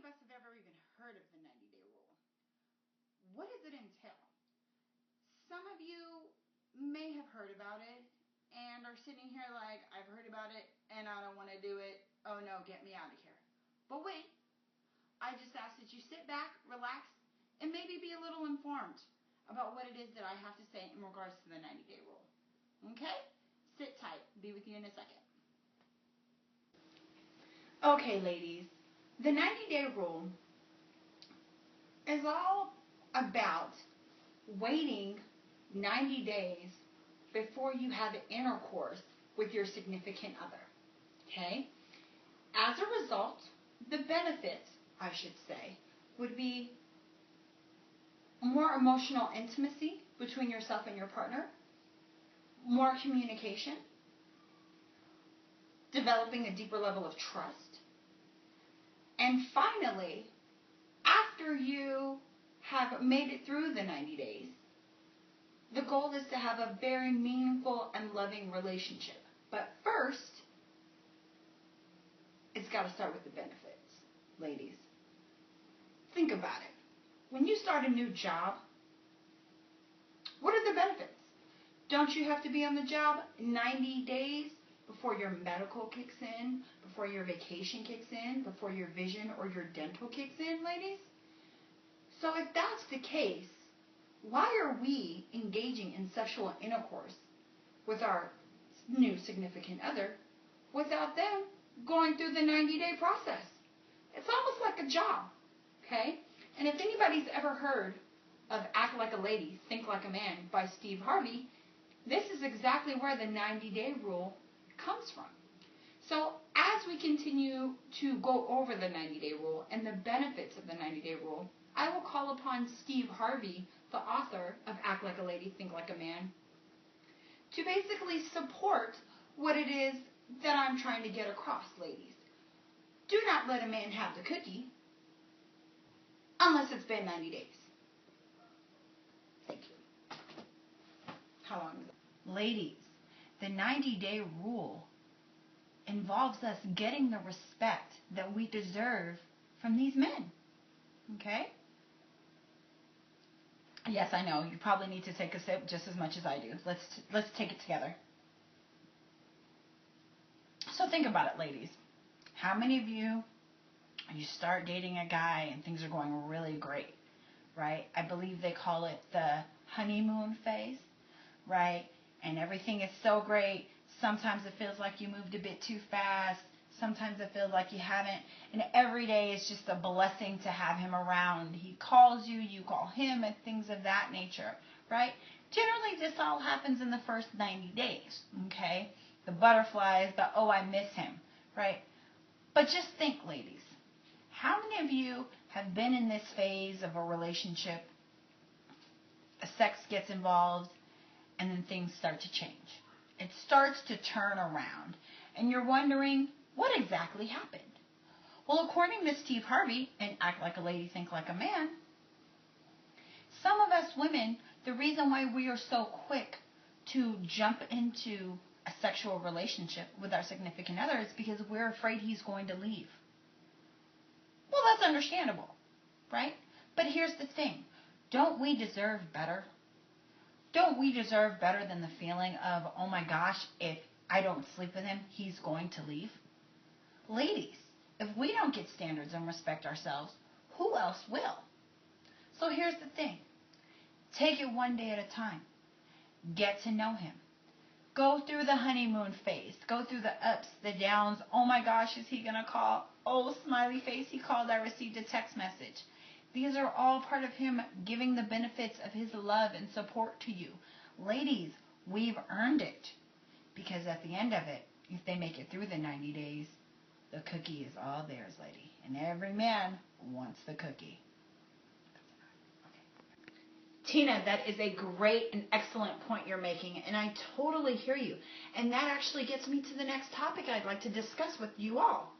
us have ever even heard of the 90-day rule. What does it entail? Some of you may have heard about it and are sitting here like, I've heard about it and I don't want to do it. Oh no, get me out of here. But wait, I just ask that you sit back, relax, and maybe be a little informed about what it is that I have to say in regards to the 90-day rule. Okay? Sit tight. Be with you in a second. Okay, ladies. The 90-day rule is all about waiting 90 days before you have intercourse with your significant other. Okay? As a result, the benefits, I should say, would be more emotional intimacy between yourself and your partner, more communication, developing a deeper level of trust, and finally, after you have made it through the 90 days, the goal is to have a very meaningful and loving relationship. But first, it's got to start with the benefits, ladies. Think about it. When you start a new job, what are the benefits? Don't you have to be on the job 90 days before your medical kicks in, before your vacation kicks in, before your vision or your dental kicks in, ladies? So if that's the case, why are we engaging in sexual intercourse with our new significant other without them going through the 90-day process? It's almost like a job, okay? And if anybody's ever heard of Act Like a Lady, Think Like a Man by Steve Harvey, this is exactly where the 90-day rule comes from. So as we continue to go over the 90-day rule and the benefits of the 90-day rule, I will call upon Steve Harvey, the author of Act Like a Lady, Think Like a Man, to basically support what it is that I'm trying to get across, ladies. Do not let a man have the cookie unless it's been 90 days. Thank you. How long is it? Ladies, the 90-day rule involves us getting the respect that we deserve from these men. Okay? Yes, I know. You probably need to take a sip just as much as I do. Let's take it together. So think about it, ladies. How many of you start dating a guy and things are going really great, right? I believe they call it the honeymoon phase, right? And everything is so great. Sometimes it feels like you moved a bit too fast. Sometimes it feels like you haven't. And every day is just a blessing to have him around. He calls you, you call him, and things of that nature, right? Generally, this all happens in the first 90 days, okay? The butterflies, the, oh, I miss him, right? But just think, ladies, how many of you have been in this phase of a relationship, sex gets involved, and then things start to change? It starts to turn around, and you're wondering, what exactly happened? Well, according to Steve Harvey in Act Like a Lady, Think Like a Man, some of us women, the reason why we are so quick to jump into a sexual relationship with our significant other is because we're afraid he's going to leave. Well, that's understandable, right? But here's the thing. Don't we deserve better? Don't we deserve better than the feeling of, oh my gosh, if I don't sleep with him, he's going to leave? Ladies, if we don't get standards and respect ourselves, who else will? So here's the thing. Take it one day at a time. Get to know him. Go through the honeymoon phase. Go through the ups, the downs. Oh my gosh, is he going to call? Oh, smiley face, he called. I received a text message. These are all part of him giving the benefits of his love and support to you. Ladies, we've earned it. Because at the end of it, if they make it through the 90 days, the cookie is all theirs, lady. And every man wants the cookie. Tina, that is a great and excellent point you're making, and I totally hear you. And that actually gets me to the next topic I'd like to discuss with you all.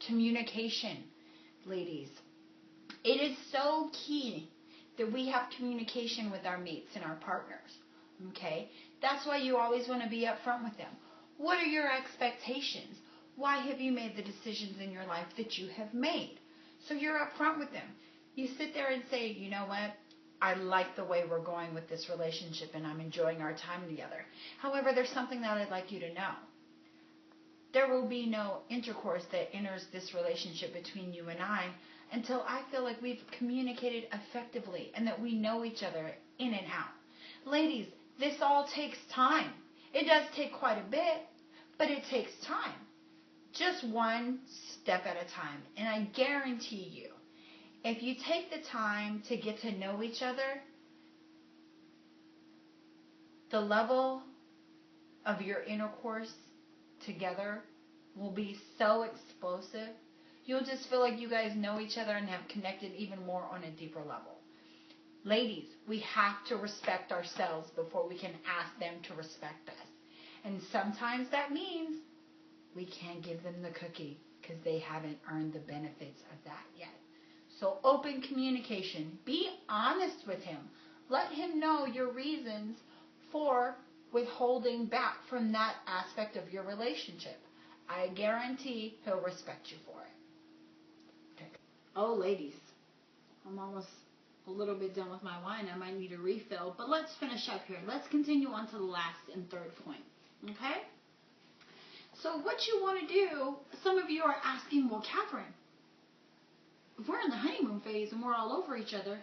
Communication, ladies. It is so key that we have communication with our mates and our partners, okay? That's why you always want to be upfront with them. What are your expectations? Why have you made the decisions in your life that you have made? So you're upfront with them. You sit there and say, you know what? I like the way we're going with this relationship and I'm enjoying our time together. However, there's something that I'd like you to know. There will be no intercourse that enters this relationship between you and I until I feel like we've communicated effectively and that we know each other in and out. Ladies, this all takes time. It does take quite a bit, but it takes time. Just one step at a time. And I guarantee you, if you take the time to get to know each other, the level of your intercourse together will be so explosive. You'll just feel like you guys know each other and have connected even more on a deeper level. Ladies, we have to respect ourselves before we can ask them to respect us. And sometimes that means we can't give them the cookie because they haven't earned the benefits of that yet. So open communication. Be honest with him. Let him know your reasons for withholding back from that aspect of your relationship. I guarantee he'll respect you for it. Okay. Oh, ladies, I'm almost a little bit done with my wine. I might need a refill, but let's finish up here. Let's continue on to the last and third point. Okay? So what you want to do, some of you are asking, well, Katherine, if we're in the honeymoon phase and we're all over each other,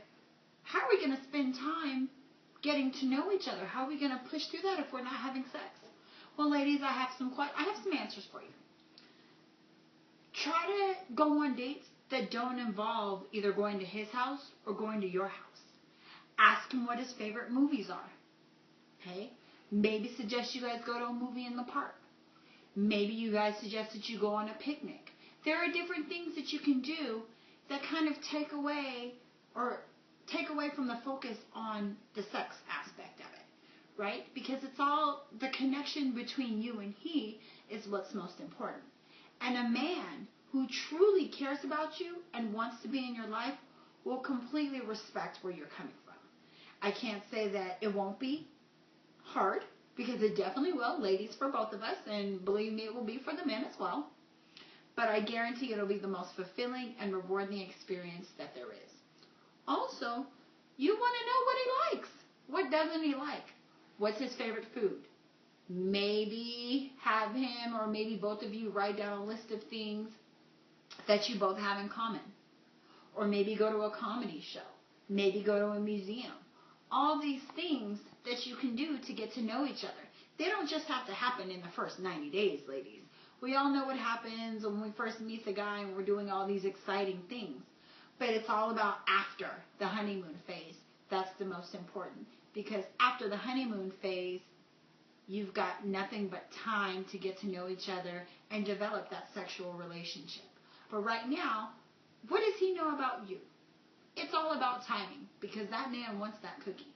how are we going to spend time getting to know each other? How are we going to push through that if we're not having sex? Well, ladies, I have some answers for you. Try to go on dates that don't involve either going to his house or going to your house. Ask him what his favorite movies are. Okay? Maybe suggest you guys go to a movie in the park. Maybe you guys suggest that you go on a picnic. There are different things that you can do that kind of take away from the focus on the sex aspect of it, right? Because it's all the connection between you and he is what's most important. And a man who truly cares about you and wants to be in your life will completely respect where you're coming from. I can't say that it won't be hard, because it definitely will, ladies, for both of us, and believe me, it will be for the men as well. But I guarantee it'll be the most fulfilling and rewarding experience that there is. Also, you want to know what he likes. What doesn't he like? What's his favorite food? Maybe have him or maybe both of you write down a list of things that you both have in common. Or maybe go to a comedy show. Maybe go to a museum. All these things that you can do to get to know each other. They don't just have to happen in the first 90 days, ladies. We all know what happens when we first meet the guy and we're doing all these exciting things. But it's all about after the honeymoon phase. That's the most important. Because after the honeymoon phase, you've got nothing but time to get to know each other and develop that sexual relationship. But right now, what does he know about you? It's all about timing, because that man wants that cookie.